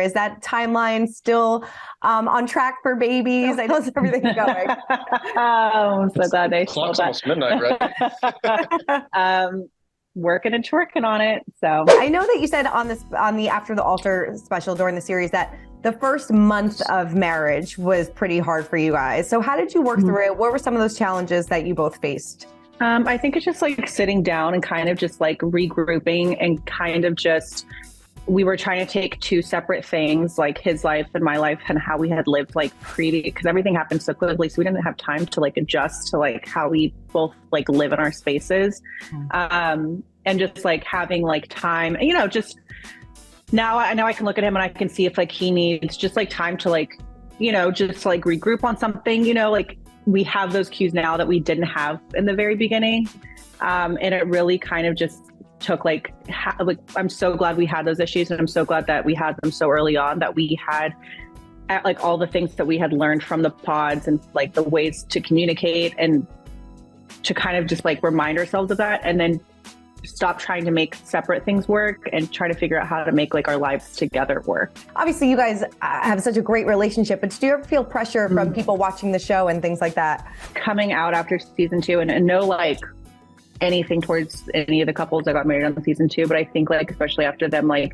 Is that timeline still on track for babies? I know everything's going. Oh, I'm so glad they Clock's almost midnight, right? Working on it. So I know that you said on the After the Altar special during the series that the first month of marriage was pretty hard for you guys. So how did you work through it? What were some of those challenges that you both faced? I think it's just like sitting down and kind of just like regrouping and kind of just, we were trying to take two separate things, like his life and my life and how we had lived like because everything happened so quickly. So we didn't have time to like adjust to like how we both like live in our spaces. And just like having like time, you know, just now I can look at him and I can see if like he needs just like time to like, you know, just like regroup on something, you know, like we have those cues now that we didn't have in the very beginning. And it really kind of just took like I'm so glad we had those issues, and I'm so glad that we had them so early on, that we had like all the things that we had learned from the pods and like the ways to communicate and to kind of just like remind ourselves of that, and then stop trying to make separate things work and try to figure out how to make like our lives together work. Obviously you guys have such a great relationship, but do you ever feel pressure from people watching the show and things like that? Coming out after season 2 and no like anything towards any of the couples that got married on season 2, but I think like especially after them like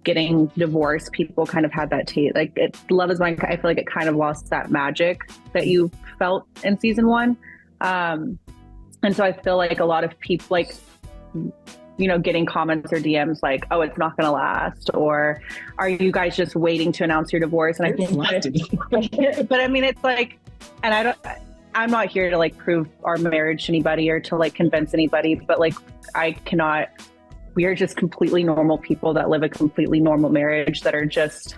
getting divorced, people kind of had that taste. Like Love Is Blind, I feel like it kind of lost that magic that you felt in season 1. And so I feel like a lot of people like, you know, getting comments or DMs like, oh, it's not going to last, or are you guys just waiting to announce your divorce? And I think, but I mean, it's like, and I'm not here to like prove our marriage to anybody or to like convince anybody, but like, we are just completely normal people that live a completely normal marriage that are just,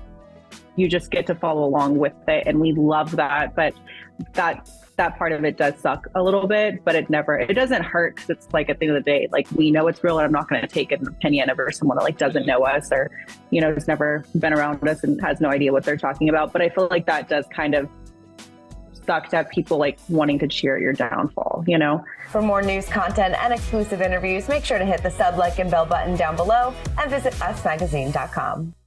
you just get to follow along with it. And we love that. But that part of it does suck a little bit, but it doesn't hurt, because it's like at the end of the day, like we know it's real, and I'm not going to take an opinion over someone that like doesn't know us or, you know, has never been around us and has no idea what they're talking about. But I feel like that does kind of suck to have people like wanting to cheer your downfall, you know? For more news, content, and exclusive interviews, make sure to hit the sub, like, and bell button down below and visit usmagazine.com.